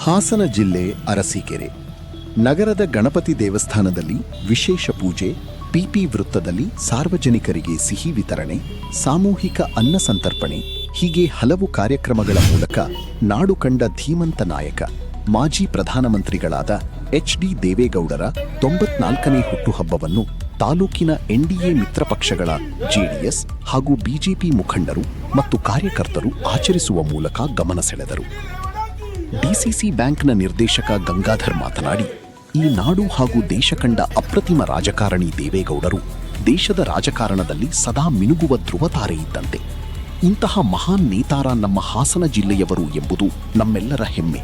ಹಾಸನ ಜಿಲ್ಲೆ ಅರಸೀಕೆರೆ ನಗರದ ಗಣಪತಿ ದೇವಸ್ಥಾನದಲ್ಲಿ ವಿಶೇಷ ಪೂಜೆ, ಪಿಪಿ ವೃತ್ತದಲ್ಲಿ ಸಾರ್ವಜನಿಕರಿಗೆ ಸಿಹಿ ವಿತರಣೆ, ಸಾಮೂಹಿಕ ಅನ್ನ ಸಂತರ್ಪಣೆ ಹೀಗೆ ಹಲವು ಕಾರ್ಯಕ್ರಮಗಳ ಮೂಲಕ ನಾಡು ಕಂಡ ಧೀಮಂತ ನಾಯಕ ಮಾಜಿ ಪ್ರಧಾನಮಂತ್ರಿಗಳಾದ ಎಚ್.ಡಿ. ದೇವೇಗೌಡರ 94ನೇ ಹುಟ್ಟುಹಬ್ಬವನ್ನು ತಾಲೂಕಿನ ಎನ್ಡಿಎ ಮಿತ್ರ ಪಕ್ಷಗಳ ಜೆಡಿಎಸ್ ಹಾಗೂ ಬಿಜೆಪಿ ಮುಖಂಡರು ಮತ್ತು ಕಾರ್ಯಕರ್ತರು ಆಚರಿಸುವ ಮೂಲಕ ಗಮನ ಸೆಳೆದರು. ಡಿಸಿಸಿ ಬ್ಯಾಂಕ್ನ ನಿರ್ದೇಶಕ ಗಂಗಾಧರ್ ಮಾತನಾಡಿ, ಈ ನಾಡು ಹಾಗೂ ದೇಶ ಕಂಡ ಅಪ್ರತಿಮ ರಾಜಕಾರಣಿ ದೇವೇಗೌಡರು ದೇಶದ ರಾಜಕಾರಣದಲ್ಲಿ ಸದಾ ಮಿನುಗುವ ಧ್ರುವತಾರೆ ಇದ್ದಂತೆ. ಇಂತಹ ಮಹಾನ್ ನೇತಾರ ನಮ್ಮ ಹಾಸನ ಜಿಲ್ಲೆಯವರು ಎಂಬುದು ನಮ್ಮೆಲ್ಲರ ಹೆಮ್ಮೆ.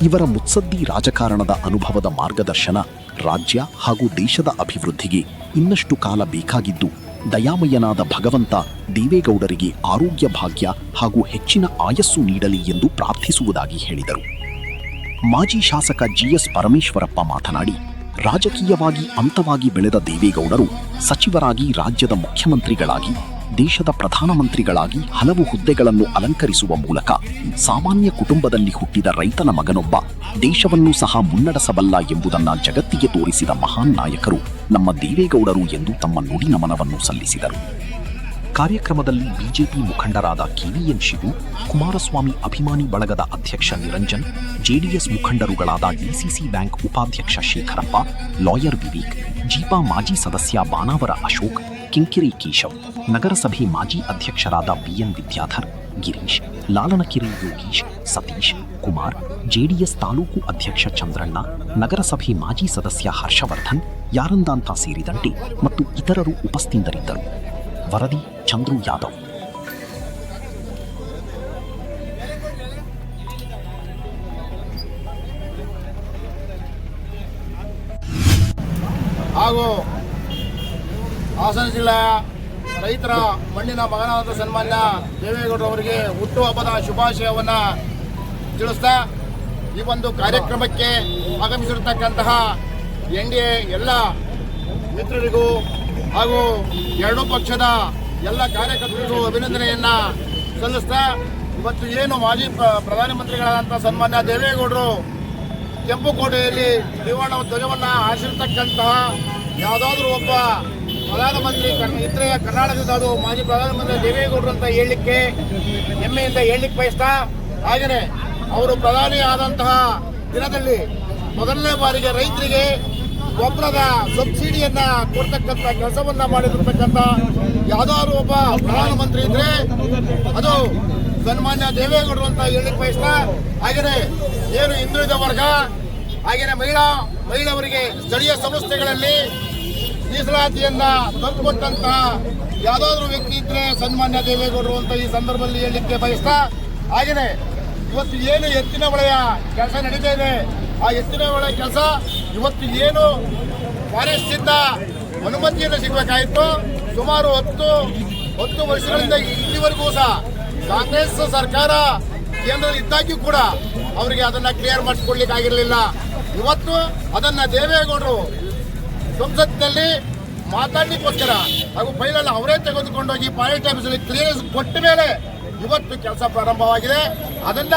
ಇವರ ಮುತ್ಸದ್ದಿ ರಾಜಕಾರಣದ ಅನುಭವದ ಮಾರ್ಗದರ್ಶನ ರಾಜ್ಯ ಹಾಗೂ ದೇಶದ ಅಭಿವೃದ್ಧಿಗೆ ಇನ್ನಷ್ಟು ಕಾಲ ಬೇಕಾಗಿದ್ದು, ದಯಾಮಯನಾದ ಭಗವಂತ ದೇವೇಗೌಡರಿಗೆ ಆರೋಗ್ಯ ಭಾಗ್ಯ ಹಾಗೂ ಹೆಚ್ಚಿನ ಆಯಸ್ಸು ನೀಡಲಿ ಎಂದು ಪ್ರಾರ್ಥಿಸುವುದಾಗಿ ಹೇಳಿದರು. ಮಾಜಿ ಶಾಸಕ ಜಿಎಸ್ ಪರಮೇಶ್ವರಪ್ಪ ಮಾತನಾಡಿ, ರಾಜಕೀಯವಾಗಿ ಅಂತವಾಗಿ ಬೆಳೆದ ದೇವೇಗೌಡರು ಸಚಿವರಾಗಿ, ರಾಜ್ಯದ ಮುಖ್ಯಮಂತ್ರಿಗಳಾಗಿ, ದೇಶದ ಪ್ರಧಾನಮಂತ್ರಿಗಳಾಗಿ ಹಲವು ಹುದ್ದೆಗಳನ್ನು ಅಲಂಕರಿಸುವ ಮೂಲಕ ಸಾಮಾನ್ಯ ಕುಟುಂಬದಲ್ಲಿ ಹುಟ್ಟಿದ ರೈತನ ಮಗನೊಬ್ಬ ದೇಶವನ್ನು ಸಹ ಮುನ್ನಡೆಸಬಲ್ಲ ಎಂಬುದನ್ನು ಜಗತ್ತಿಗೆ ತೋರಿಸಿದ ಮಹಾನ್ ನಾಯಕರು ನಮ್ಮ ದೇವೇಗೌಡರು ಎಂದು ತಮ್ಮ ನುಡಿ ನಮನವನ್ನು ಸಲ್ಲಿಸಿದರು. ಕಾರ್ಯಕ್ರಮದಲ್ಲಿ ಬಿಜೆಪಿ ಮುಖಂಡರಾದ ಕೆವಿಎನ್ ಶಿವು, ಕುಮಾರಸ್ವಾಮಿ ಅಭಿಮಾನಿ ಬಳಗದ ಅಧ್ಯಕ್ಷ ನಿರಂಜನ್, ಜೆಡಿಎಸ್ ಮುಖಂಡರುಗಳಾದ ಡಿಸಿಸಿ ಬ್ಯಾಂಕ್ ಉಪಾಧ್ಯಕ್ಷ ಶೇಖರಪ್ಪ, ಲಾಯರ್ ವಿವೇಕ್, ಜಿಪಾ ಮಾಜಿ ಸದಸ್ಯ ಬಾನಾವರ ಅಶೋಕ್, ಕಿಂಕಿರಿ ಕೇಶವ್, ನಗರಸಭೆ ಮಾಜಿ ಅಧ್ಯಕ್ಷರಾದ ಬಿಎನ್ ವಿದ್ಯಾಧರ್, ಗಿರೀಶ್, ಲಾಲನಕೆರೆ ಯೋಗೀಶ್, ಸತೀಶ್ ಕುಮಾರ್, ಜೆಡಿಎಸ್ ತಾಲೂಕು ಅಧ್ಯಕ್ಷ ಚಂದ್ರಣ್ಣ, ನಗರಸಭೆ ಮಾಜಿ ಸದಸ್ಯ ಹರ್ಷವರ್ಧನ್, ಯಾರಂದಾಂತ ಸೇರಿದಂತೆ ಮತ್ತು ಇತರರು ಉಪಸ್ಥಿತರಿದ್ದರು. ವರದಿ ಚಂದ್ರು ಯಾದವ್. ಹಾಗೂ ಹಾಸನ ಜಿಲ್ಲೆಯ ರೈತರ ಮಣ್ಣಿನ ಮಗನಾದ ಸನ್ಮಾನ್ಯ ದೇವೇಗೌಡರವರಿಗೆ ಹುಟ್ಟುಹಬ್ಬದ ಶುಭಾಶಯವನ್ನು ತಿಳಿಸ್ತಾ, ಈ ಒಂದು ಕಾರ್ಯಕ್ರಮಕ್ಕೆ ಆಗಮಿಸಿರತಕ್ಕಂತಹ ಎನ್ಡಿಎ ಎಲ್ಲ ಮಿತ್ರರಿಗೂ ಹಾಗೂ ಎರಡೂ ಪಕ್ಷದ ಎಲ್ಲ ಕಾರ್ಯಕರ್ತರಿಗೂ ಅಭಿನಂದನೆಯನ್ನು ಸಲ್ಲಿಸ್ತಾ, ಇವತ್ತು ಏನು ಮಾಜಿ ಪ್ರಧಾನಮಂತ್ರಿಗಳಾದಂಥ ಸನ್ಮಾನ್ಯ ದೇವೇಗೌಡರು ಕೆಂಪುಕೋಟೆಯಲ್ಲಿ ತ್ರಿವರ್ಣ ಧ್ವಜವನ್ನು ಹಾರಿಸಿರ್ತಕ್ಕಂತಹ ಯಾವುದಾದ್ರೂ ಒಬ್ಬ ಪ್ರಧಾನಮಂತ್ರಿ ಇದ್ರೆ ಕರ್ನಾಟಕದ ಅದು ಮಾಜಿ ಪ್ರಧಾನಮಂತ್ರಿ ದೇವೇಗೌಡರು ಅಂತ ಹೇಳಲಿಕ್ಕೆ ಹೆಮ್ಮೆಯಿಂದ ಹೇಳಲಿಕ್ಕೆ ಬಯಸ್ತಾ, ಹಾಗೆಯೇ ಅವರು ಪ್ರಧಾನಿ ಆದಂತಹ ದಿನದಲ್ಲಿ ಮೊದಲನೇ ಬಾರಿಗೆ ರೈತರಿಗೆ ಗೊಬ್ಬರದ ಸಬ್ಸಿಡಿಯನ್ನ ಕೊಡ್ತಕ್ಕಂಥ ಕೆಲಸವನ್ನ ಮಾಡಿರ್ತಕ್ಕಂಥ ಯಾವ್ದಾದ್ರು ಒಬ್ಬ ಪ್ರಧಾನಮಂತ್ರಿ ಇದ್ರೆ ಅದು ಸನ್ಮಾನ್ಯ ದೇವೇಗೌಡರು ಅಂತ ಹೇಳಲಿಕ್ಕೆ ಬಯಸ್ತಾ, ಹಾಗೆಯೇ ಏನು ಹಿಂದುಳಿದ ವರ್ಗ, ಹಾಗೆಯೇ ಮಹಿಳೆಯರಿಗೆ ಸ್ಥಳೀಯ ಸಂಸ್ಥೆಗಳಲ್ಲಿ ಮೀಸಲಾತಿಯನ್ನ ತಂದುಕೊಟ್ಟಂತಹ ಯಾವುದಾದ್ರೂ ವ್ಯಕ್ತಿ ಇದ್ರೆ ಸನ್ಮಾನ್ಯ ದೇವೇಗೌಡರು ಅಂತ ಈ ಸಂದರ್ಭದಲ್ಲಿ ಹೇಳಲಿಕ್ಕೆ ಬಯಸ್ತಾ, ಹಾಗೆಯೇ ಇವತ್ತು ಏನು ಎತ್ತಿನ ಹೊಳೆಯ ಕೆಲಸ ನಡೀತಾ ಇದೆ, ಆ ಎತ್ತಿನ ಹೊಳೆ ಕೆಲಸ ಇವತ್ತು ಏನು ಫಾರೆಸ್ಟ್ ಇಂದ ಅನುಮತಿಯನ್ನು ಸಿಗಬೇಕಾಯಿತು, ಸುಮಾರು 10 ವರ್ಷಗಳಿಂದ ಇಲ್ಲಿವರೆಗೂ ಸಹ ಕಾಂಗ್ರೆಸ್ ಸರ್ಕಾರ ಕೇಂದ್ರದಲ್ಲಿ ಇದ್ದಾಗ್ಯೂ ಕೂಡ ಅವರಿಗೆ ಅದನ್ನ ಕ್ಲಿಯರ್ ಮಾಡಿಸ್ಕೊಡ್ಲಿಕ್ಕೆ ಆಗಿರಲಿಲ್ಲ. ಇವತ್ತು ಅದನ್ನ ದೇವೇಗೌಡರು ಸಂಸತ್ತಿನಲ್ಲಿ ಮಾತಾಡ್ಲಿಕ್ಕೋಸ್ಕರ ಹಾಗೂ ಫೈಲನ್ನು ಅವರೇ ತೆಗೆದುಕೊಂಡೋಗಿ ಪಾರ್ಟಿ ಆಫೀಸಲ್ಲಿ ಕ್ಲಿಯರೆನ್ಸ್ ಕೊಟ್ಟ ಮೇಲೆ ಇವತ್ತು ಕೆಲಸ ಪ್ರಾರಂಭವಾಗಿದೆ. ಅದನ್ನ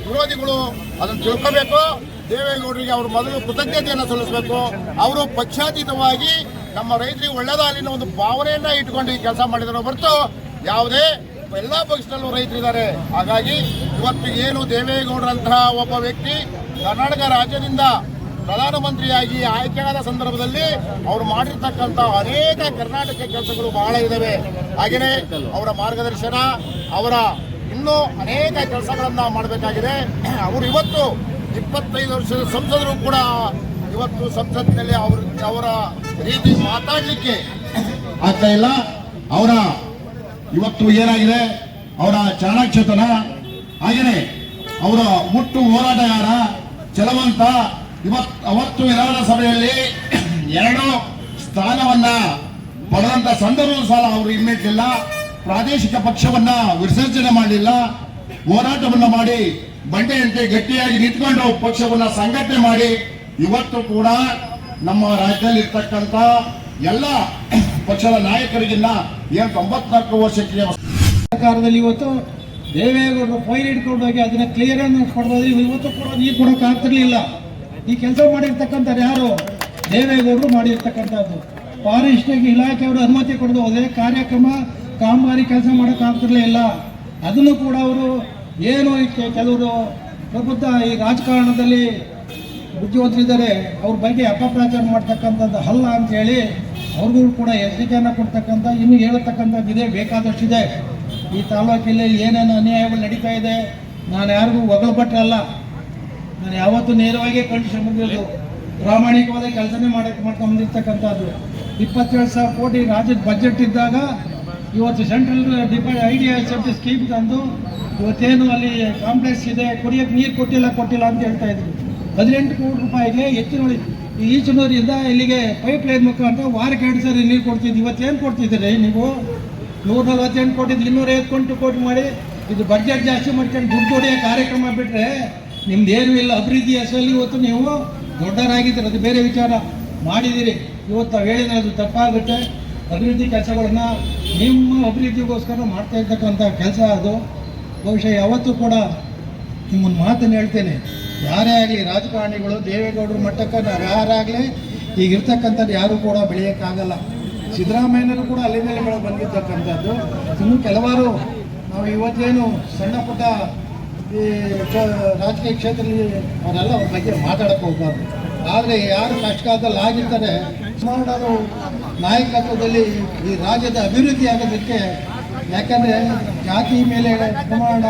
ವಿರೋಧಿಗಳು ಅದನ್ನು ತಿಳ್ಕೋಬೇಕು. ದೇವೇಗೌಡರಿಗೆ ಅವರು ಮೊದಲು ಕೃತಜ್ಞತೆಯನ್ನು ಸಲ್ಲಿಸಬೇಕು. ಅವರು ಪಕ್ಷಾತೀತವಾಗಿ ನಮ್ಮ ರೈತರಿಗೆ ಒಳ್ಳೆದಾಲಿನ ಒಂದು ಭಾವನೆಯನ್ನ ಇಟ್ಕೊಂಡು ಈ ಕೆಲಸ ಮಾಡಿದ್ರು ಹೊರತು ಯಾವುದೇ ಎಲ್ಲ ಪಕ್ಷದಲ್ಲೂ ರೈತರಿದ್ದಾರೆ. ಹಾಗಾಗಿ ಇವತ್ತು ಏನು ದೇವೇಗೌಡರಂತಹ ಒಬ್ಬ ವ್ಯಕ್ತಿ ಕರ್ನಾಟಕ ರಾಜ್ಯದಿಂದ ಪ್ರಧಾನಮಂತ್ರಿಯಾಗಿ ಆಯ್ಕೆಯಾದ ಸಂದರ್ಭದಲ್ಲಿ ಅವರು ಮಾಡಿರ್ತಕ್ಕಂಥ ಅನೇಕ ಕರ್ನಾಟಕ ಕೆಲಸಗಳು ಬಹಳ ಇದ್ದಾವೆ. ಹಾಗೆಯೇ ಅವರ ಮಾರ್ಗದರ್ಶನ, ಅವರ ಇನ್ನೂ ಅನೇಕ ಕೆಲಸಗಳನ್ನ ಮಾಡಬೇಕಾಗಿದೆ. ಅವರು ಇವತ್ತು 25 ವರ್ಷದ ಸಂಸದರು ಕೂಡ ಇವತ್ತು ಸಂಸತ್ತಿನಲ್ಲಿ ಅವರ ರೀತಿ ಮಾತಾಡಲಿಕ್ಕೆ ಆಗ್ತಾ ಇಲ್ಲ. ಅವರ ಇವತ್ತು ಏನಾಗಿದೆ, ಅವರ ಚಾಣಾಕ್ಷತನ, ಹಾಗೆಯೇ ಅವರ ಮುಟ್ಟು ಹೋರಾಟಗಾರ ಚಲವಂತ. ಅವತ್ತು ವಿಧಾನಸಭೆಯಲ್ಲಿ 2 ಸ್ಥಾನವನ್ನ ಪಡೆದಂತ ಸಂದರ್ಭ ಸಹ ಅವರು ಹಿಮ್ಮೆಟ್ಟಲಿಲ್ಲ, ಪ್ರಾದೇಶಿಕ ಪಕ್ಷವನ್ನ ವಿಸರ್ಜನೆ ಮಾಡಲಿಲ್ಲ, ಹೋರಾಟವನ್ನ ಮಾಡಿ ಬಂಡೆಯಂತೆ ಗಟ್ಟಿಯಾಗಿ ನಿಂತ್ಕೊಂಡು ಪಕ್ಷವನ್ನ ಸಂಘಟನೆ ಮಾಡಿ ಇವತ್ತು ಕೂಡ ನಮ್ಮ ರಾಜ್ಯದಲ್ಲಿ ಇರ್ತಕ್ಕಂಥ ಎಲ್ಲ ಪಕ್ಷದ ನಾಯಕರಿಗಿನ್ನ ಏನು 94 ವರ್ಷಕ್ಕೆ ಸರ್ಕಾರದಲ್ಲಿ ಇವತ್ತು ದೇವೇಗೌಡರು ಫೈಲ್ ಇಟ್ಕೊಂಡು ಹೋಗಿ ಅದನ್ನ ಕ್ಲಿಯರೆನ್ಸ್ ಕೊಡೋದು ಇವತ್ತು ಕೂಡ ನೀರು ಕೊಡೋಕೆ ಆಗ್ತಿರ್ಲಿಲ್ಲ. ಈ ಕೆಲಸ ಮಾಡಿರ್ತಕ್ಕಂಥದ್ದು ಯಾರು? ದೇವೇಗೌಡರು ಮಾಡಿರ್ತಕ್ಕಂಥದ್ದು. ಫಾರೆಸ್ಟ್ ಇಲಾಖೆಯವರು ಅನುಮತಿ ಕೊಡೋದು ಹೋದರೆ ಕಾರ್ಯಕ್ರಮ ಕಾಮಗಾರಿ ಕೆಲಸ ಮಾಡೋಕ್ಕಾಗ್ತಿರ್ಲಿಲ್ಲ. ಅದನ್ನು ಕೂಡ ಅವರು ಏನು ಕೆಲವರು ಪ್ರಬುದ್ಧ ಈ ರಾಜಕಾರಣದಲ್ಲಿ ಬುದ್ಧಿವಂತರಿದ್ದಾರೆ, ಅವ್ರ ಬಗ್ಗೆ ಅಪಪ್ರಚಾರ ಮಾಡ್ತಕ್ಕಂಥದ್ದು ಅಲ್ಲ ಅಂತೇಳಿ ಅವ್ರಿಗೂ ಕೂಡ ಎಚ್ಚರಿಕೆಯನ್ನು ಕೊಡ್ತಕ್ಕಂಥ ಇನ್ನು ಹೇಳ್ತಕ್ಕಂಥದ್ದು ಇದೆ, ಬೇಕಾದಷ್ಟಿದೆ. ಈ ತಾಲೂಕಲ್ಲಿ ಏನೇನು ಅನ್ಯಾಯಗಳು ನಡೀತಾ ಇದೆ, ನಾನು ಯಾರಿಗೂ ಒಗಲ್ಬಟ್ರಲ್ಲ, ನಾನು ಯಾವತ್ತೂ ನೇರವಾಗಿ ಕಂಡು ಪ್ರಾಮಾಣಿಕವಾದ ಕೆಲಸನೇ ಮಾಡ್ಕೊಂಡ್ಬಂದಿರ್ತಕ್ಕಂಥದ್ದು. 27,000 ಕೋಟಿ ರಾಜ್ಯದ ಬಜೆಟ್ ಇದ್ದಾಗ ಇವತ್ತು ಸೆಂಟ್ರಲ್ IDSFT ಸ್ಕೀಮ್ ತಂದು ಇವತ್ತೇನು ಅಲ್ಲಿ ಕಾಂಪ್ಲೆಕ್ಸ್ ಇದೆ, ಕುಡಿಯೋಕ್ಕೆ ನೀರು ಕೊಟ್ಟಿಲ್ಲ ಅಂತ ಹೇಳ್ತಾ ಇದ್ರು. 18 ಕೋಟಿ ರೂಪಾಯಿಗೆ ಹೆಚ್ಚಿನ ಈಚನೂರಿಂದ ಇಲ್ಲಿಗೆ ಪೈಪ್ ಲೈನ್ ಮುಖಾಂತರ ವಾರಕ್ಕೆ 2 ಸಾರಿ ನೀರು ಕೊಡ್ತಿದ್ವಿ. ಇವತ್ತೇನು ಕೊಡ್ತಿದ್ದೀರಿ ನೀವು? 148 ಕೋಟಿ 250 ಕೋಟಿ ಮಾಡಿ ಇದು ಬಡ್ಜೆಟ್ ಜಾಸ್ತಿ ಮಾಡ್ಕೊಂಡು ದುಡ್ಡು ಹೊಡೆಯೋ ಕಾರ್ಯಕ್ರಮ ಬಿಟ್ಟರೆ ನಿಮ್ದು ಏನೂ ಇಲ್ಲ. ಅಭಿವೃದ್ಧಿ ಹೆಸರಲ್ಲಿ ಇವತ್ತು ನೀವು ದೊಡ್ಡರಾಗಿದ್ದೀರಿ, ಅದು ಬೇರೆ ವಿಚಾರ ಮಾಡಿದ್ದೀರಿ. ಇವತ್ತು ನಾವು ಹೇಳಿದ್ರೆ ಅದು ತಪ್ಪಾಗುತ್ತೆ. ಅಭಿವೃದ್ಧಿ ಕೆಲಸಗಳನ್ನು ನಿಮ್ಮ ಅಭಿವೃದ್ಧಿಗೋಸ್ಕರ ಮಾಡ್ತಾ ಇರ್ತಕ್ಕಂಥ ಕೆಲಸ ಅದು. ಬಹುಶಃ ಯಾವತ್ತೂ ಕೂಡ ನಿಮ್ಮನ್ನು ಮಾತನ್ನು ಹೇಳ್ತೇನೆ, ಯಾರೇ ಆಗಲಿ ರಾಜಕಾರಣಿಗಳು ದೇವೇಗೌಡರ ಮಟ್ಟಕ್ಕೆ ನಾವು ಯಾರಾಗಲಿ ಈಗಿರ್ತಕ್ಕಂಥದ್ದು ಯಾರೂ ಕೂಡ ಬೆಳೆಯೋಕ್ಕಾಗಲ್ಲ. ಸಿದ್ದರಾಮಯ್ಯನವರು ಕೂಡ ಅಲ್ಲಿಂದಲೇ ಬಂದಿರ್ತಕ್ಕಂಥದ್ದು. ಇನ್ನು ಕೆಲವಾರು ನಾವು ಇವತ್ತೇನು ಸಣ್ಣ ಪುಟ್ಟ ಈ ರಾಜಕೀಯ ಕ್ಷೇತ್ರದಲ್ಲಿ ಅವರೆಲ್ಲ ಅವ್ರ ಬಗ್ಗೆ ಮಾತಾಡಕ್ಕೆ ಹೋಗ್ಬಾರ್ದು. ಆದರೆ ಯಾರು ಕಷ್ಟಕಾಲದಲ್ಲಿ ಆಗಿರ್ತಾರೆ ಕುಮಾರಣ್ಣವರು ನಾಯಕತ್ವದಲ್ಲಿ ಈ ರಾಜ್ಯದ ಅಭಿವೃದ್ಧಿ ಆಗೋದಕ್ಕೆ, ಯಾಕಂದರೆ ಜಾತಿ ಮೇಲೆ ಕುಮಾರಣ್ಣ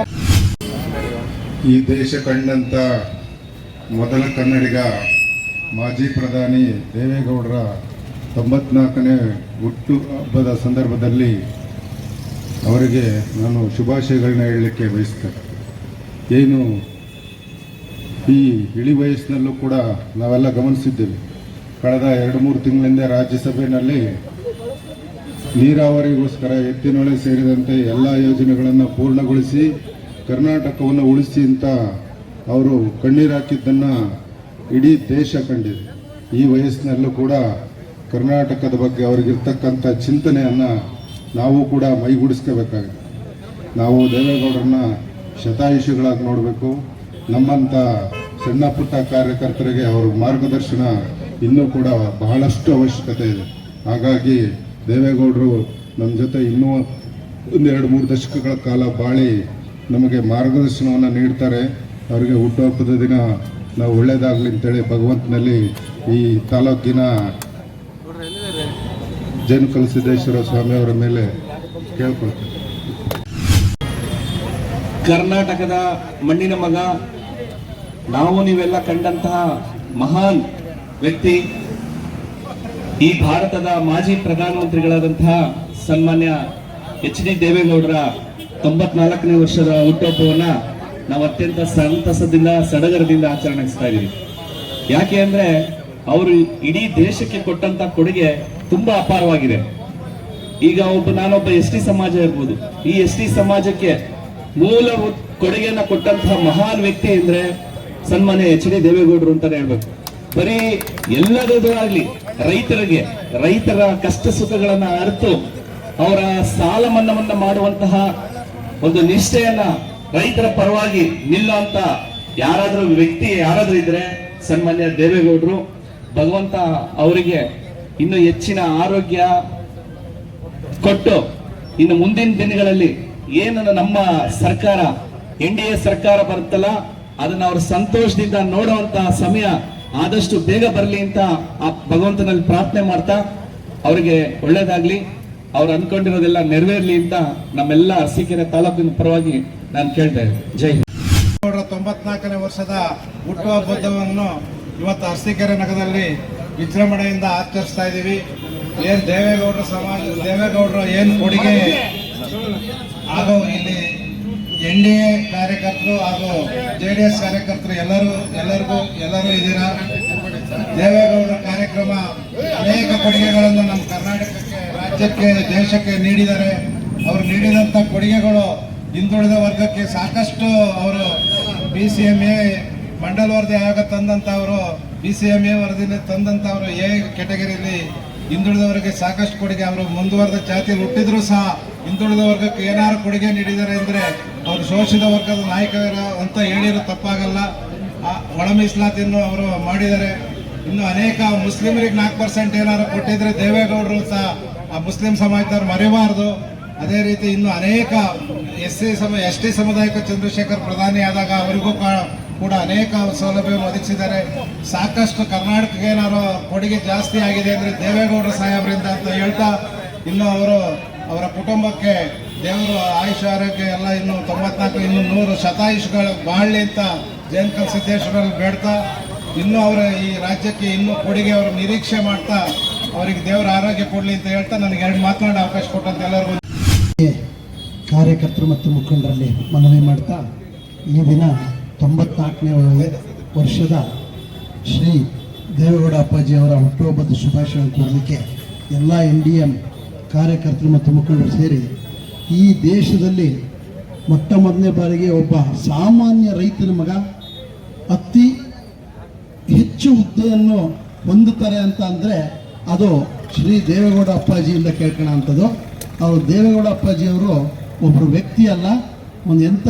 ಈ ದೇಶ ಕಂಡಂಥ ಮೊದಲ ಕನ್ನಡಿಗ ಮಾಜಿ ಪ್ರಧಾನಿ ದೇವೇಗೌಡರ 94ನೇ ಹುಟ್ಟು ಹಬ್ಬದ ಸಂದರ್ಭದಲ್ಲಿ ಅವರಿಗೆ ನಾನು ಶುಭಾಶಯಗಳನ್ನ ಹೇಳಲಿಕ್ಕೆ ಬಯಸ್ತೇನೆ. ಏನು ಈ ಇಳಿ ವಯಸ್ಸಿನಲ್ಲೂ ಕೂಡ ನಾವೆಲ್ಲ ಗಮನಿಸಿದ್ದೇವೆ, ಕಳೆದ 2-3 ತಿಂಗಳಿಂದ ರಾಜ್ಯಸಭೆಯಲ್ಲಿ ನೀರಾವರಿಗೋಸ್ಕರ ಎತ್ತಿನೊಳೆ ಸೇರಿದಂತೆ ಎಲ್ಲ ಯೋಜನೆಗಳನ್ನು ಪೂರ್ಣಗೊಳಿಸಿ ಕರ್ನಾಟಕವನ್ನು ಉಳಿಸಿ ಅಂತ ಅವರು ಕಣ್ಣೀರು ಹಾಕಿದ್ದನ್ನು ಇಡೀ ದೇಶ ಕಂಡಿದೆ. ಈ ವಯಸ್ಸಿನಲ್ಲೂ ಕೂಡ ಕರ್ನಾಟಕದ ಬಗ್ಗೆ ಅವ್ರಿಗಿರ್ತಕ್ಕಂಥ ಚಿಂತನೆಯನ್ನು ನಾವು ಕೂಡ ಮೈಗೂಡಿಸ್ಕೋಬೇಕಾಗಿದೆ. ನಾವು ದೇವೇಗೌಡರನ್ನ ಶತಾಯುಷಿಗಳಾಗಿ ನೋಡಬೇಕು. ನಮ್ಮಂಥ ಸಣ್ಣ ಪುಟ್ಟ ಕಾರ್ಯಕರ್ತರಿಗೆ ಅವ್ರ ಮಾರ್ಗದರ್ಶನ ಇನ್ನೂ ಕೂಡ ಬಹಳಷ್ಟು ಅವಶ್ಯಕತೆ ಇದೆ. ಹಾಗಾಗಿ ದೇವೇಗೌಡರು ನಮ್ಮ ಜೊತೆ ಇನ್ನೂ 1-2-3 ದಶಕಗಳ ಕಾಲ ಬಾಳಿ ನಮಗೆ ಮಾರ್ಗದರ್ಶನವನ್ನು ನೀಡ್ತಾರೆ. ಅವರಿಗೆ ಹುಟ್ಟುಹಬ್ಬದ ದಿನ ನಾವು ಒಳ್ಳೆಯದಾಗಲಿ ಅಂತೇಳಿ ಭಗವಂತನಲ್ಲಿ ಈ ತಾಲೂಕಿನ ಜೇನುಕಲಸಿದ್ದೇಶ್ವರ ಸ್ವಾಮಿಯವರ ಮೇಲೆ ಕೇಳ್ಕೊಳ್ತೇವೆ. ಕರ್ನಾಟಕದ ಮಣ್ಣಿನ ಮಗ, ನಾವು ನೀವೆಲ್ಲ ಕಂಡಂತಹ ಮಹಾನ್ ವ್ಯಕ್ತಿ, ಈ ಭಾರತದ ಮಾಜಿ ಪ್ರಧಾನಮಂತ್ರಿಗಳಾದಂತಹ ಸನ್ಮಾನ್ಯ HD ದೇವೇಗೌಡರ 94ನೇ ವರ್ಷದ ಹುಟ್ಟುಹಬ್ಬವನ್ನ ನಾವು ಅತ್ಯಂತ ಸಂತಸದಿಂದ ಸಡಗರದಿಂದ ಆಚರಿಸ್ತಾ ಇದ್ದೀವಿ. ಯಾಕೆ ಅಂದ್ರೆ ಅವರು ಇಡೀ ದೇಶಕ್ಕೆ ಕೊಟ್ಟಂತ ಕೊಡುಗೆ ತುಂಬಾ ಅಪಾರವಾಗಿದೆ. ಈಗ ನಾನೊಬ್ಬ ST ಸಮಾಜ ಇರ್ಬೋದು, ಈ ST ಸಮಾಜಕ್ಕೆ ಮೂಲ ಕೊಡುಗೆಯನ್ನ ಕೊಟ್ಟಂತಹ ಮಹಾನ್ ವ್ಯಕ್ತಿ ಅಂದ್ರೆ ಸನ್ಮಾನ್ಯ HD ದೇವೇಗೌಡರು ಅಂತಾನೆ ಹೇಳ್ಬೇಕು. ಬರೀ ಎಲ್ಲದಾಗ್ಲಿ ರೈತರ ಕಷ್ಟ ಸುಖಗಳನ್ನ ಅರಿತು ಅವರ ಸಾಲ ಮನ್ನಾವನ್ನ ಮಾಡುವಂತಹ ಒಂದು ನಿಷ್ಠೆಯನ್ನ, ರೈತರ ಪರವಾಗಿ ನಿಲ್ಲುವಂತ ಯಾರಾದ್ರೂ ಇದ್ರೆ ಸನ್ಮಾನ್ಯ ದೇವೇಗೌಡರು. ಭಗವಂತ ಅವರಿಗೆ ಇನ್ನು ಹೆಚ್ಚಿನ ಆರೋಗ್ಯ ಕೊಟ್ಟು ಇನ್ನು ಮುಂದಿನ ದಿನಗಳಲ್ಲಿ ಏನು ನಮ್ಮ ಸರ್ಕಾರ NDA ಸರ್ಕಾರ ಬರುತ್ತಲ್ಲ ಅದನ್ನ ಅವರು ಸಂತೋಷದಿಂದ ನೋಡುವಂತ ಸಮಯ ಆದಷ್ಟು ಬೇಗ ಬರಲಿ ಅಂತ ಆ ಭಗವಂತನಲ್ಲಿ ಪ್ರಾರ್ಥನೆ ಮಾಡ್ತಾ ಅವರಿಗೆ ಒಳ್ಳೇದಾಗ್ಲಿ, ಅವ್ರು ಅನ್ಕೊಂಡಿರೋದೆಲ್ಲ ನೆರವೇರ್ಲಿ ಅಂತ ನಮ್ಮೆಲ್ಲ ಅರಸೀಕೆರೆ ತಾಲೂಕಿನ ಪರವಾಗಿ ನಾನು ಕೇಳ್ತಾ ಇದ್ದೀನಿ. ಜೈ ಹಿಂದ್. 94ನೇ ವರ್ಷದ ಹುಟ್ಟುಹಬ್ಬವನ್ನು ಇವತ್ತು ಅರಸೀಕೆರೆ ನಗರದಲ್ಲಿ ವಿಜೃಂಭಣೆಯಿಂದ ಆಚರಿಸ್ತಾ ಇದ್ದೀವಿ. ಏನು ದೇವೇಗೌಡರ ಏನು ಕೊಡುಗೆ ಹಾಗೂ ಇಲ್ಲಿ NDA ಕಾರ್ಯಕರ್ತರು ಹಾಗೂ JDS ಕಾರ್ಯಕರ್ತರು ಎಲ್ಲರೂ ಇದ್ದೀರಾ. ದೇವೇಗೌಡರ ಕಾರ್ಯಕ್ರಮ ಅನೇಕ ಕೊಡುಗೆಗಳನ್ನು ನಮ್ಮ ಕರ್ನಾಟಕಕ್ಕೆ, ರಾಜ್ಯಕ್ಕೆ, ದೇಶಕ್ಕೆ ನೀಡಿದ್ದಾರೆ. ಅವರು ನೀಡಿದಂಥ ಕೊಡುಗೆಗಳು ಹಿಂದುಳಿದ ವರ್ಗಕ್ಕೆ ಸಾಕಷ್ಟು ಅವರು BCMA ಮಂಡಲ್ ವರದಿ ಆಯೋಗ ತಂದಂಥವರು, BCMA ವರದಿನ ತಂದಂಥವರು A ಕ್ಯಾಟಗರಿಯಲ್ಲಿ ಹಿಂದುಳಿದವರಿಗೆ ಸಾಕಷ್ಟು ಕೊಡುಗೆ. ಅವರು ಮುಂದುವರೆದ ಜಾತಿಯಲ್ಲಿ ಹುಟ್ಟಿದ್ರು ಸಹ ಹಿಂದುಳಿದ ವರ್ಗಕ್ಕೆ ಏನಾದ್ರು ಕೊಡುಗೆ ನೀಡಿದ್ದಾರೆ ಅಂದರೆ ಅವರು ಶೋಷಿತ ವರ್ಗದ ನಾಯಕರು ಅಂತ ಹೇಳಿರೋ ತಪ್ಪಾಗಲ್ಲ. ಒಳ ಮೀಸಲಾತಿಯನ್ನು ಅವರು ಮಾಡಿದ್ದಾರೆ. ಇನ್ನು ಅನೇಕ ಮುಸ್ಲಿಮರಿಗೆ 4% ಏನಾದ್ರು ಕೊಟ್ಟಿದ್ರೆ ದೇವೇಗೌಡರು ಸಹ ಆ ಮುಸ್ಲಿಂ ಸಮಾಜದವ್ರು ಮರೆಯಬಾರದು. ಅದೇ ರೀತಿ ಇನ್ನು ಅನೇಕ ಎಸ್ ಟಿ ಸಮುದಾಯಕ್ಕೆ ಚಂದ್ರಶೇಖರ್ ಪ್ರಧಾನಿ ಆದಾಗ ಅವರಿಗೂ ಕೂಡ ಅನೇಕ ಸೌಲಭ್ಯ ಒದಗಿಸಿದ್ದಾರೆ. ಸಾಕಷ್ಟು ಕರ್ನಾಟಕಕ್ಕೆ ಏನಾದ್ರು ಕೊಡುಗೆ ಜಾಸ್ತಿ ಆಗಿದೆ ಅಂದರೆ ದೇವೇಗೌಡರ ಸಾಹೇಬರಿಂದ ಅಂತ ಹೇಳ್ತಾ, ಇನ್ನು ಅವರ ಕುಟುಂಬಕ್ಕೆ ದೇವರು ಆಯುಷ ಆರೋಗ್ಯ ಎಲ್ಲ ಇನ್ನು 94 ಇನ್ನು 100 ಶತಾಯುಷಗಳು ಬಾಳಲಿ ಅಂತ ಜಯಂಕಲ್ ಸಿದ್ದೇಶ್ವರಲ್ಲಿ ಬೇಡ್ತಾ, ಇನ್ನೂ ಅವರ ಈ ರಾಜ್ಯಕ್ಕೆ ಇನ್ನೂ ಕೊಡುಗೆ ಅವರು ನಿರೀಕ್ಷೆ ಮಾಡ್ತಾ ಅವರಿಗೆ ದೇವರ ಆರೋಗ್ಯ ಕೊಡಲಿ ಅಂತ ಹೇಳ್ತಾ ನನಗೆ 2 ಮಾತನಾಡೋ ಅವಕಾಶ ಕೊಟ್ಟಂತ ಎಲ್ಲರಿಗೂ ಕಾರ್ಯಕರ್ತರು ಮತ್ತು ಮುಖಂಡರಲ್ಲಿ ಮನವಿ ಮಾಡ್ತಾ, ಈ ದಿನ 94ನೇ ವರ್ಷದ ಶ್ರೀ ದೇವೇಗೌಡ ಅಪ್ಪಾಜಿಯವರ ಹುಟ್ಟುಹಬ್ಬದ ಶುಭಾಶಯವನ್ನು ಕೋರಲಿಕ್ಕೆ ಎಲ್ಲ NDM ಕಾರ್ಯಕರ್ತರು ಮತ್ತು ಮುಖಂಡರು ಸೇರಿ ಈ ದೇಶದಲ್ಲಿ ಮೊಟ್ಟ ಮೊದಲನೇ ಬಾರಿಗೆ ಒಬ್ಬ ಸಾಮಾನ್ಯ ರೈತನ ಮಗ ಅತಿ ಹೆಚ್ಚು ಹುದ್ದೆಯನ್ನು ಹೊಂದುತ್ತಾರೆ ಅಂತ ಅಂದರೆ ಅದು ಶ್ರೀ ದೇವೇಗೌಡ ಅಪ್ಪಾಜಿಯಿಂದ ಕೇಳ್ಕೊಳ್ಳೋ ಅಂಥದ್ದು. ಅವರು ದೇವೇಗೌಡ ಅಪ್ಪಾಜಿಯವರು ಒಬ್ಬರು ವ್ಯಕ್ತಿ ಅಲ್ಲ, ಒಂದು ಎಂಥ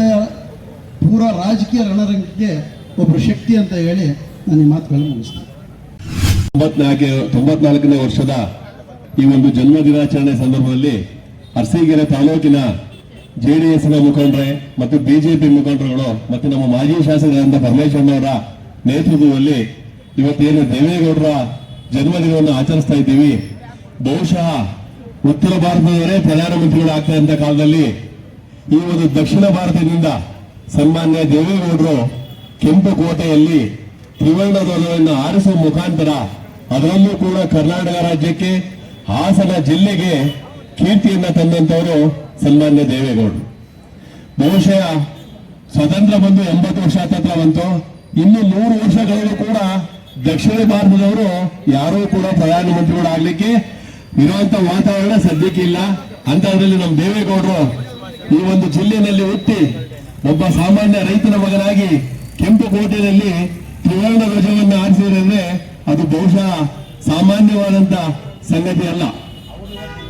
ಪೂರ ರಾಜಕೀಯ ರಣರಂಗಕ್ಕೆ ಒಬ್ಬರು ಶಕ್ತಿ ಅಂತ ಹೇಳಿ ನಾನು ಈ ಮಾತುಗಳನ್ನು ಮುಗಿಸ್ತೇನೆ. 94ನೇ ವರ್ಷದ ಈ ಒಂದು ಜನ್ಮ ದಿನಾಚರಣೆ ಸಂದರ್ಭದಲ್ಲಿ ಅರಸೀಕೆರೆ ತಾಲೂಕಿನ JDSನ ಮುಖಂಡರೇ ಮತ್ತು ಬಿಜೆಪಿ ಮುಖಂಡರುಗಳು ಮತ್ತು ನಮ್ಮ ಮಾಜಿ ಶಾಸಕರಾದ ಪರಮೇಶ್ವರನವರ ನೇತೃತ್ವದಲ್ಲಿ ಇವತ್ತೇನು ದೇವೇಗೌಡರ ಜನ್ಮದಿನವನ್ನು ಆಚರಿಸ್ತಾ ಇದ್ದೀವಿ. ಬಹುಶಃ ಉತ್ತರ ಭಾರತದವರೇ ಪ್ರಧಾನಮಂತ್ರಿಗಳು ಆಗ್ತಾ ಇದ್ದ ಕಾಲದಲ್ಲಿ ಈ ಒಂದು ದಕ್ಷಿಣ ಭಾರತದಿಂದ ಸನ್ಮಾನ್ಯ ದೇವೇಗೌಡರು ಕೆಂಪು ಕೋಟೆಯಲ್ಲಿ ತ್ರಿವರ್ಣ ಧ್ವಜವನ್ನು ಆರಿಸುವ ಮುಖಾಂತರ ಅದರಲ್ಲೂ ಕೂಡ ಕರ್ನಾಟಕ ರಾಜ್ಯಕ್ಕೆ ಹಾಸನ ಜಿಲ್ಲೆಗೆ ಕೀರ್ತಿಯನ್ನ ತಂದಂತವರು ಸನ್ಮಾನ್ಯ ದೇವೇಗೌಡರು. ಬಹುಶಃ ಸ್ವತಂತ್ರ ಬಂದು 80 ವರ್ಷ ಹತ್ರ ಬಂತು. ಇನ್ನು 100 ವರ್ಷಗಳಲ್ಲೂ ಕೂಡ ದಕ್ಷಿಣ ಭಾರತದವರು ಯಾರೂ ಕೂಡ ಪ್ರಧಾನಮಂತ್ರಿಗಳಾಗ್ಲಿಕ್ಕೆ ಇರುವಂತ ವಾತಾವರಣ ಸದ್ಯಕ್ಕೆ ಇಲ್ಲ. ಅಂತದ್ರಲ್ಲಿ ನಮ್ಮ ದೇವೇಗೌಡರು ಈ ಒಂದು ಜಿಲ್ಲೆಯಲ್ಲಿ ಹುಟ್ಟಿ ಒಬ್ಬ ಸಾಮಾನ್ಯ ರೈತನ ಮಗನಾಗಿ ಕೆಂಪು ಕೋಟೆಯಲ್ಲಿ ತ್ರಿವರ್ಣ ಧ್ವಜವನ್ನು ಆರಿಸಿದ್ರೆ ಅದು ಬಹುಶಃ ಸಾಮಾನ್ಯವಾದಂತ ಸಂಗತಿ ಅಲ್ಲ.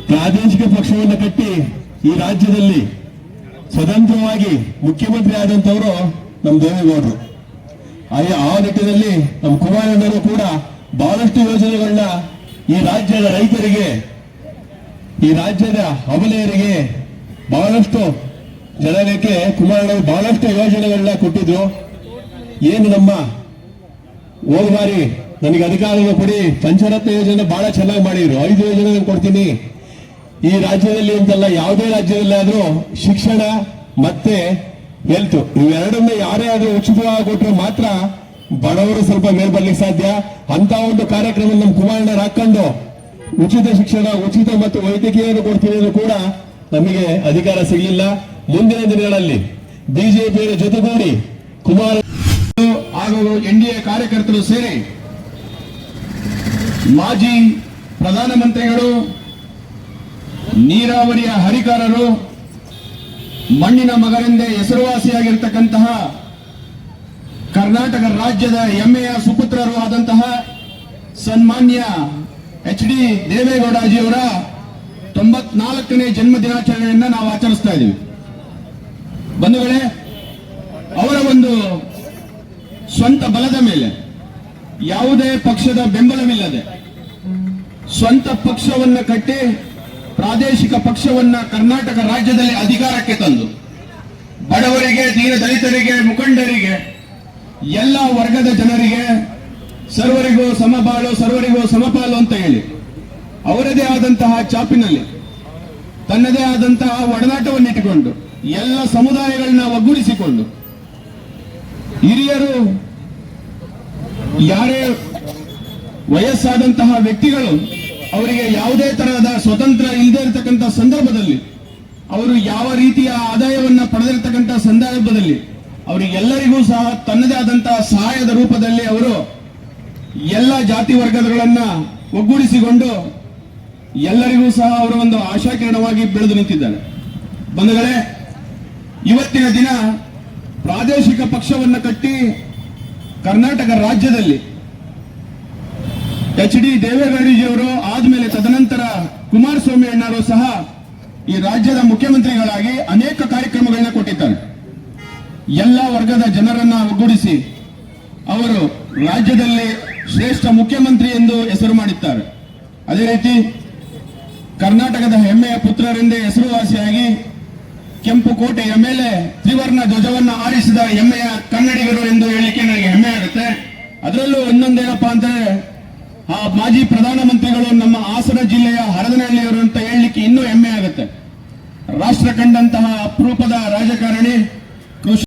ಪ್ರಾದೇಶಿಕ ಪಕ್ಷವನ್ನು ಕಟ್ಟಿ ಈ ರಾಜ್ಯದಲ್ಲಿ ಸ್ವತಂತ್ರವಾಗಿ ಮುಖ್ಯಮಂತ್ರಿ ಆದಂತವರು ನಮ್ಮ ದೇವೇಗೌಡರು. ಆ ನಿಟ್ಟಿನಲ್ಲಿ ನಮ್ಮ ಕುಮಾರಣ್ಣರು ಕೂಡ ಬಹಳಷ್ಟು ಯೋಜನೆಗಳನ್ನ ಈ ರಾಜ್ಯದ ರೈತರಿಗೆ, ಈ ರಾಜ್ಯದ ಅಬಲೆಯರಿಗೆ, ಬಹಳಷ್ಟು ಜನರಿಗೆ ಕುಮಾರಣ್ಣವರು ಬಹಳಷ್ಟು ಯೋಜನೆಗಳನ್ನ ಕೊಟ್ಟಿದ್ರು. ಏನು ನಮ್ಮ ಹೋದ ಬಾರಿ ನನಗೆ ಅಧಿಕಾರವನ್ನು ಕೊಡಿ ಪಂಚರತ್ನ ಯೋಜನೆ ಬಹಳ ಚೆನ್ನಾಗಿ ಮಾಡಿದ್ರು. 5 ಯೋಜನೆ ಕೊಡ್ತೀನಿ. ಈ ರಾಜ್ಯದಲ್ಲಿ ಅಂತಲ್ಲ, ಯಾವುದೇ ರಾಜ್ಯದಲ್ಲಾದ್ರೂ ಶಿಕ್ಷಣ ಮತ್ತೆ ಹೆಲ್ತ್ ಇವೆರಡನ್ನ ಯಾರೇ ಆದ್ರೂ ಉಚಿತವಾಗಿ ಕೊಟ್ಟರೆ ಮಾತ್ರ ಬಡವರು ಸ್ವಲ್ಪ ಮೇಲ್ ಬರ್ಲಿಕ್ಕೆ ಸಾಧ್ಯ. ಅಂತ ಒಂದು ಕಾರ್ಯಕ್ರಮ ನಮ್ಮ ಕುಮಾರಣ್ಣರು ಹಾಕೊಂಡು ಉಚಿತ ಶಿಕ್ಷಣ, ಉಚಿತ ಮತ್ತು ವೈದ್ಯಕೀಯವನ್ನು ಕೊಡ್ತೀನಿ ಅನ್ನೂ ಕೂಡ ನಮಗೆ ಅಧಿಕಾರ ಸಿಗಲಿಲ್ಲ. ಮುಂದಿನ ದಿನಗಳಲ್ಲಿ ಬಿಜೆಪಿಯ ಜೊತೆಗೂಡಿ ಕುಮಾರ ಹಾಗೂ NDA ಕಾರ್ಯಕರ್ತರು ಸೇರಿ ಮಾಜಿ ಪ್ರಧಾನಮಂತ್ರಿಗಳು, ನೀರಾವರಿಯ ಹರಿಕಾರರು, ಮಣ್ಣಿನ ಮಗನೆಂದೇ ಹೆಸರುವಾಸಿಯಾಗಿರ್ತಕ್ಕಂತಹ ಕರ್ನಾಟಕ ರಾಜ್ಯದ ಹೆಮ್ಮೆಯ ಸುಪುತ್ರರು ಆದಂತಹ ಸನ್ಮಾನ್ಯ HD ದೇವೇಗೌಡಜಿಯವರ 94ನೇ ಜನ್ಮ ದಿನಾಚರಣೆಯನ್ನ ನಾವು ಆಚರಿಸ್ತಾ ಇದ್ದೀವಿ. ಬಂಧುಗಳೇ, ಅವರ ಒಂದು ಸ್ವಂತ ಬಲದ ಮೇಲೆ, ಯಾವುದೇ ಪಕ್ಷದ ಬೆಂಬಲವಿಲ್ಲದೆ ಸ್ವಂತ ಪಕ್ಷವನ್ನ ಕಟ್ಟಿ ಪ್ರಾದೇಶಿಕ ಪಕ್ಷವನ್ನ ಕರ್ನಾಟಕ ರಾಜ್ಯದಲ್ಲಿ ಅಧಿಕಾರಕ್ಕೆ ತಂದು ಬಡವರಿಗೆ, ದೀನ ದಲಿತರಿಗೆ, ಮುಖಂಡರಿಗೆ, ಎಲ್ಲ ವರ್ಗದ ಜನರಿಗೆ ಸರ್ವರಿಗೂ ಸಮಬಾಳು, ಸರ್ವರಿಗೂ ಸಮಪಾಲು ಅಂತ ಹೇಳಿ ಅವರದೇ ಆದಂತಹ ಚಾಪಿನಲ್ಲಿ ತನ್ನದೇ ಆದಂತಹ ಒಡನಾಟವನ್ನಿಟ್ಟುಕೊಂಡು ಎಲ್ಲ ಸಮುದಾಯಗಳನ್ನ ಒಗ್ಗೂಡಿಸಿಕೊಂಡು ಹಿರಿಯರು, ಯಾರೇ ವಯಸ್ಸಾದಂತಹ ವ್ಯಕ್ತಿಗಳು ಅವರಿಗೆ ಯಾವುದೇ ತರಹದ ಸ್ವತಂತ್ರ ಇಲ್ಲದೆ ಇರತಕ್ಕಂಥ ಸಂದರ್ಭದಲ್ಲಿ, ಅವರು ಯಾವ ರೀತಿಯ ಆದಾಯವನ್ನ ಪಡೆದಿರತಕ್ಕಂಥ ಸಂದರ್ಭದಲ್ಲಿ ಅವರಿಗೆಲ್ಲರಿಗೂ ಸಹ ತನ್ನದೇ ಆದಂತಹ ಸಹಾಯದ ರೂಪದಲ್ಲಿ ಅವರು ಎಲ್ಲ ಜಾತಿ ವರ್ಗಗಳನ್ನ ಒಗ್ಗೂಡಿಸಿಕೊಂಡು ಎಲ್ಲರಿಗೂ ಸಹ ಅವರ ಒಂದು ಆಶಾಕಿರಣವಾಗಿ ಬೆಳೆದು ನಿಂತಿದ್ದಾರೆ. ಬಂಧುಗಳೇ, ಇವತ್ತಿನ ದಿನ ಪ್ರಾದೇಶಿಕ ಪಕ್ಷವನ್ನು ಕಟ್ಟಿ ಕರ್ನಾಟಕ ರಾಜ್ಯದಲ್ಲಿ HD ದೇವೇಗೌಡಜಿಯವರು ಆದ್ಮೇಲೆ ತದನಂತರ ಕುಮಾರಸ್ವಾಮಿ ಅಣ್ಣರು ಸಹ ಈ ರಾಜ್ಯದ ಮುಖ್ಯಮಂತ್ರಿಗಳಾಗಿ ಅನೇಕ ಕಾರ್ಯಕ್ರಮಗಳನ್ನ ಕೊಟ್ಟಿದ್ದಾರೆ. ಎಲ್ಲ ವರ್ಗದ ಜನರನ್ನ ಒಗ್ಗೂಡಿಸಿ ಅವರು ರಾಜ್ಯದಲ್ಲಿ ಶ್ರೇಷ್ಠ ಮುಖ್ಯಮಂತ್ರಿ ಎಂದು ಹೆಸರು ಮಾಡಿದ್ದಾರೆ. ಅದೇ ರೀತಿ ಕರ್ನಾಟಕದ ಹೆಮ್ಮೆಯ ಪುತ್ರರೆಂದೇ ಹೆಸರುವಾಸಿಯಾಗಿ ಕೆಂಪು ಕೋಟೆಯ ಮೇಲೆ ತ್ರಿವರ್ಣ ಧ್ವಜವನ್ನ ಆರಿಸಿದ ಹೆಮ್ಮೆಯ ಕನ್ನಡಿಗರು ಎಂದು ಹೇಳಲಿಕ್ಕೆ ನನಗೆ ಹೆಮ್ಮೆ ಆಗುತ್ತೆ. ಅದರಲ್ಲೂ ಇನ್ನೊಂದೇನಪ್ಪಾ ಅಂದ್ರೆ ಆ ಮಾಜಿ ಪ್ರಧಾನಮಂತ್ರಿಗಳು ನಮ್ಮ ಹಾಸನ ಜಿಲ್ಲೆಯ ಹರದನಹಳ್ಳಿಯವರು ಅಂತ ಹೇಳಲಿಕ್ಕೆ ಇನ್ನೂ ಹೆಮ್ಮೆ ಆಗುತ್ತೆ. ರಾಷ್ಟ್ರ ಕಂಡಂತಹ ಅಪರೂಪದ ರಾಜಕಾರಣಿ